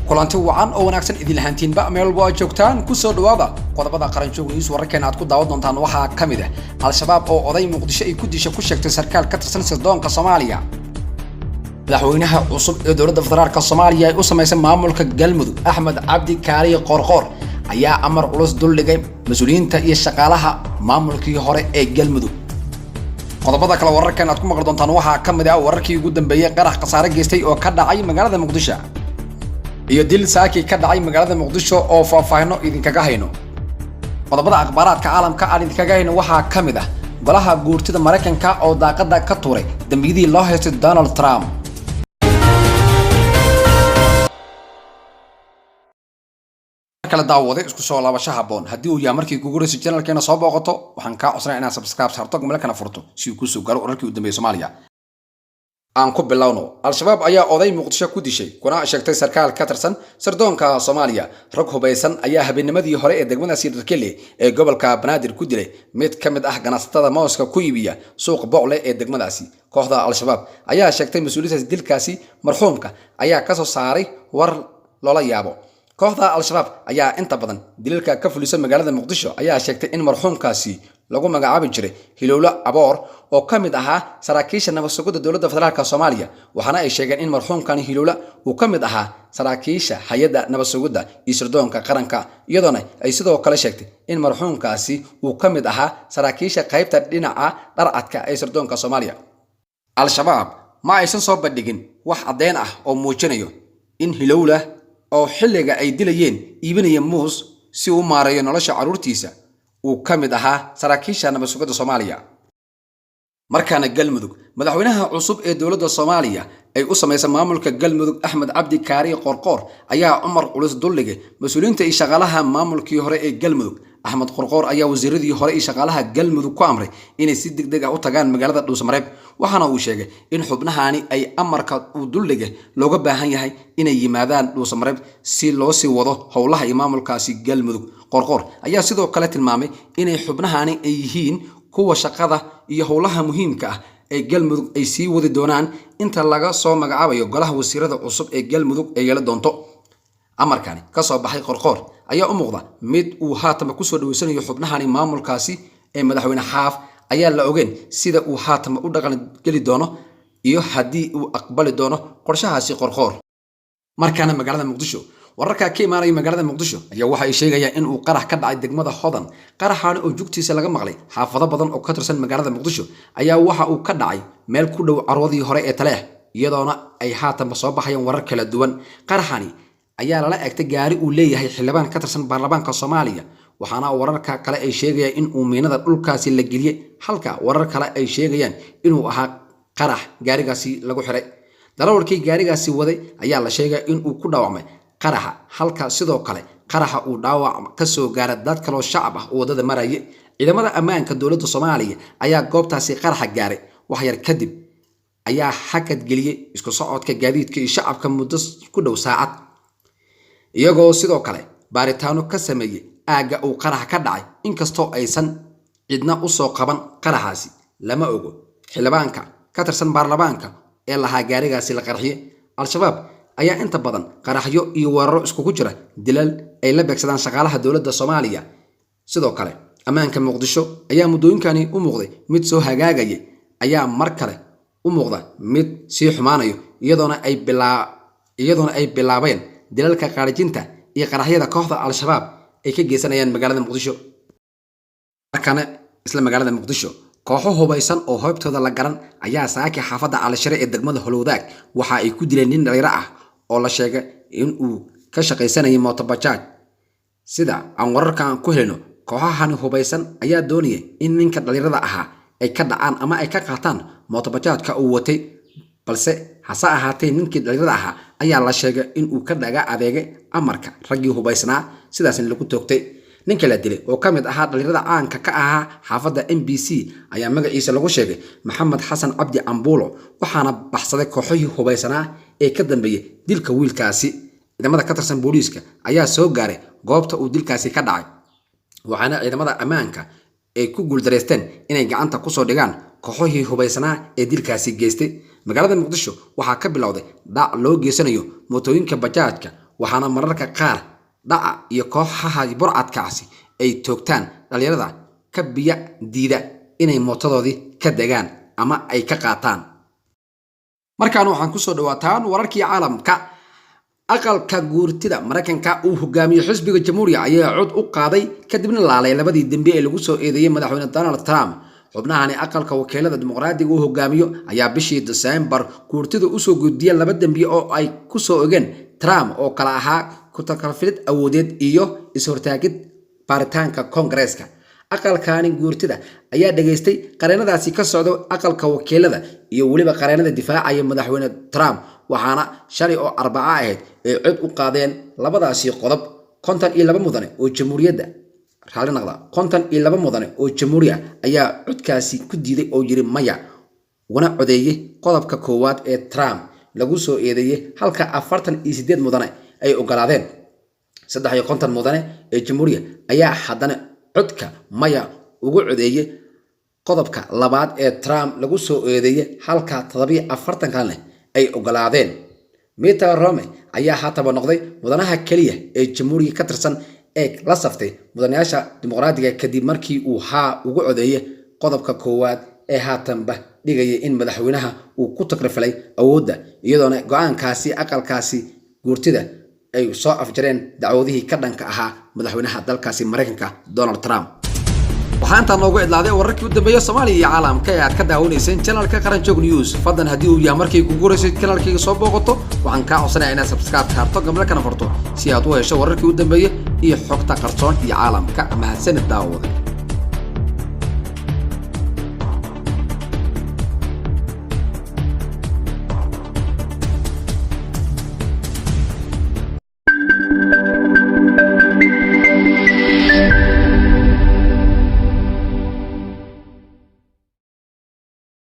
kulanti wacan oo wanaagsan idin lahaantiinba meel waa joogtaan ku soo dhawaada qodobada qaran joogaysu wararkeena aad ku daawan doontaan waxa kamid ah al-shabaab oo oday muqdisho ay ku dishay ku sheegtay sarkaal ka tirsan sirdoonka Soomaaliya madaxweynaha cusub ee dowladda federaalka Soomaaliya ay u sameysay maamulka galmudug Axmed Cabdi Kaari Qoor Qoor ayaa amar culus dul dhigay mas'uuliyiinta iyo shaqaalaha maamulkii hore ee galmudug qodobada kale wararkeena aad ku maqal doontaan waxa kamid ah wararkii ugu dambeeyay qarax qasaare geystay oo ka dhacay magaalada Muqdisho iyo dil saaki ka dhacay magaalada Muqdisho oo faahfaahino idinkaga hayno qodobada akhbaaraadka caalamka aan idinkaga hayno waxa kamid ah golaha guurtida Mareykanka oo daaqada ka tuuray dambiyadii loo haystay Donald Trump kala daawada isku soo laabasho haboon hadii uu yahay markii kugu horeysay channelkeena soo booqato waxaan ka codsanayaa inaad subscribe saarto gmailkana furto si uu ku soo gaaro wararkii u dambeeyay Soomaaliya aan ku bilowno al-shabaab ayaa oday muqdisho ku dishay kuna sheegtay sarkaal ka tirsan sirdoonka Soomaaliya rag hubaysan ayaa habeennimadii hore ee degmada Sidarkelle ee gobolka Banaadir ku dilay mid kamid ah ganacsatada mooska ku iibiya suuq Bocle ee degmadaasi kooxda al-shabaab ayaa sheegtay mas'uuliyadda dilkaasi marxuumka ayaa ka soo saaray war loola yaabo kooxda al-shabaab ayaa inta badan dilalka ka fulisay magaalada Muqdisho ayaa sheegtay in marxuumkaasi lagu magacaabi jiray Hilowla Aboor oo kamid ahaa saraakiisha nabadgelyada dowladda federaalka Soomaaliya waxaana ay sheegeen in marxuumkani Hilowla uu kamid ahaa saraakiisha hay'adda nabadgelyada iyo sirdoonka qaranka iyadoona ay sidoo kale sheegtay in marxuumkaasi uu kamid ahaa saraakiisha qaybta dhinaca dharcadka ee sirdoonka Soomaaliya al-shabaab ma aysan soo bandhigin wax cadeen ah oo muujinayo in Hilowla oo xilliga ay dilayeen iibinaya muus si uu maareeyo nolosha caruurtiisa uu kamid ahaa saraakiisha nabadgelyada Soomaaliya markaana galmudug madaxweynaha cusub ee dowladda Soomaaliya ay u sameysay maamulka galmudug Axmed Cabdi Kaari Qoor Qoor ayaa amar culus dul dhigay mas'uuliyiinta iyo shaqaalaha maamulkii hore ee galmudug Axmed Qoor Qoor ayaa wasiiradii hore iyo shaqaalaha galmudug ku amray inay si degdeg ah u tagaan magaalada Dhuusamareeb waxaana uu sheegay in xubnahaani ay amarka u dul dhigay looga baahan yahay inay yimaadaan Dhuusamareeb si loo sii wado howlaha maamulkaasi galmudug Qoor Qoor ayaa sidoo kale tilmaamay inay xubnahaani ay yihiin kuwa shaqada iyo howlaha muhiimka ah ee galmudug ay sii wadi doonaan inta laga soo magacaabayo golaha wasiirada cusub ee galmudug ay yeelan doonto amarkani ka soo baxay Qoor Qoor ayaa u muuqda mid uu haatan ku soo dhaweysanayo xubnahaani maamulkaasi ee madaxweyne xaaf ayaa la ogeyn sida uu haatan u dhaqan gali doono iyo hadii uu aqbali doono qorshahaasi Qoor Qoor markaana magaalada Muqdisho wararka ka imaanaya magaalada Muqdisho ayaa waxa ay sheegayaan in uu qarax ka dhacay degmada Hodan qaraxan oo jugtiisa laga maqlay xaafado badan oo ka tirsan magaalada Muqdisho ayaa waxa uu ka dhacay meel ku dhow carwadii hore ee Taleex iyadoona ay haatan soo baxayaan warar kala duwan qaraxani ayaa la eegtay gaari uu leeyahay xildhibaan ka tirsan baarlamaanka Soomaaliya waxaana wararka kale ay sheegayaan in uu miinada dhulkaasi la geliyay halka warar kale ay sheegayaan inuu ahaa qarax gaarigaasi lagu xiray darawalkii gaarigaasi waday ayaa la sheegay in uu ku dhaawacmay qaraxa halka sidoo kale qaraxa uu dhaawac ka soo gaaray dad kale oo shacab ah oo wadada maraya ciidamada ammaanka dowladda Soomaaliya ayaa goobtaasi qaraxa gaaray wax yar kadib ayaa hakad geliyay isku socodka gaadiidka iyo shacabka muddo ku dhow saacad iyagoo sidoo kale baaritaano ka sameeyay aaga uu qarax ka dhacay inkastoo aysan cidna u soo qaban qaraxaasi lama ogo xildhibaanka ka tirsan baarlamaanka ee lahaa gaarigaasi la qarxiyay al-shabaab ayaa inta badan qaraxyo iyo weeraro isku jira dilal ay la beegsadaan shaqaalaha dowladda Soomaaliya sidoo kale ammaanka Muqdisho ayaa muddooyinkani u muuqday mid soo hagaagaya ayaa mar kale u muuqda mid sii xumaanayo iyadoona ay bilaabeen dilalka qaarajinta iyo qaraxyada kooxda al-shabaab ay ka geysanayaan magaalada Muqdisho markaana isla magaalada Muqdisho kooxo hubaysan oo hoybtooda la garan ayaa saaki xaafada Al-Shire ee degmada Holowdaag waxa ay ku dileen nin dhalinyaro ah oo la sheegay in uu ka shaqaysanayay mooto bajaaj sida aan wararkan ku helno kooxahan hubaysan ayaa doonayay in ninka dhalinyarada ahaa ay ka dhacaan ama ay ka qaataan mooto bajaajka uu watay balse hase ahaatee ninkii dhalinyarada ahaa ayaa la sheegay in uu ka dhaga adeegay amarka raggii hubaysnaa sidaas in lagu toogtay ninka la dilay oo kamid ahaa dhalinyarada caanka ka ahaa xaafada MBC ayaa magaciisa lagu sheegay Maxamed Xasan Cabdi Ambulo waxaana baxsaday kooxihii hubaysanaa ee ka dambeeyay dilka wiilkaasi ciidamada ka tirsan booliiska ayaa soo gaaray goobta uu dilkaasi ka dhacay waxaana ciidamada ammaanka ay ku guuldareysteen inay gacanta ku soo dhigaan kooxihii hubaysanaa ee dilkaasi geystay magaalada Muqdisho waxaa ka bilowday dhac loo geysanayo mootooyinka bajaajka waxaana mararka qaar dhaca iyo kooxaha burcadkaasi ay toogtaan dhalinyarada ka biya diida inay mootadoodii ka degaan ama ay ka qaataan. markaan waxaan ku soo dhawaataan wararkii caalamka. aqalka guurtida Mareykanka uu hogaamiyo xisbiga Jamhuuriga ayaa cod u qaaday kadibna laalay labadii dambe ee lagu soo eedeeyay madaxweyne Donald Trump. xubnahan aqalka wakiilada dimuqraadiga uu hogaamiyo ayaa bishii December guurtida u soo gudbiyay laba dambe oo ay ku soo ogeen Trump oo kala ahaa ku takalfilid awoodeed iyo is-hortaagid baaritaanka Congress-ka. aqalkaani guurtida ayaa dhageystay qareenadaasi ka socdo aqalka wakiilada iyo waliba qareenada difaacaya madaxweyne Trump, waxaana shalay oo Arbaca ahayd ay cod u qaadeen labadaasi qodob. 52 mudane oo jamhuuriyadda raali noqda 52 mudane oo jamhuuriga ayaa codkaasi ku diiday oo yiri maya, wana codeeyay qodobka koowaad ee Trump lagu soo eedeeyay, halka 48 mudane ay ogolaadeen. 53 mudane ee jamhuuriga ayaa haddana codka maya ugu codeeyay qodobka labaad ee Trump lagu soo eedeeyay, halka 47 kalena ay ogolaadeen. Mitt Romney ayaa haataba noqday mudanaha kaliya ee jamhuuriga ka tirsan ee la saftay mudanayaasha dimuqraadiga kadib markii uu ugu codeeyay qodobka koowaad ee haatanba dhigaya in madaxweynaha uu ku takrifalay awoodda, iyadoona go'aankaasi aqalkaasi guurtida ay soo afjareen dacwadihii ka dhanka ahaa madaxweynaha dalkaasi Mareykanka Donald Trump. waxaan inta noogu idlaaday wararkii u dambeeyay Soomaaliya iyo caalamka ee aad ka daawaneyseen channelka Qaran Joog News. fadlan haddii uu yahay markii kugu horeysay channelkayga soo booqato, waxaan kaa codsanayaa inaad subscribe saarto gamla kana furto si aad u hesho wararkii u dambeeyay iyo xogta qarsoon iyo caalamka. mahadsanid daawada.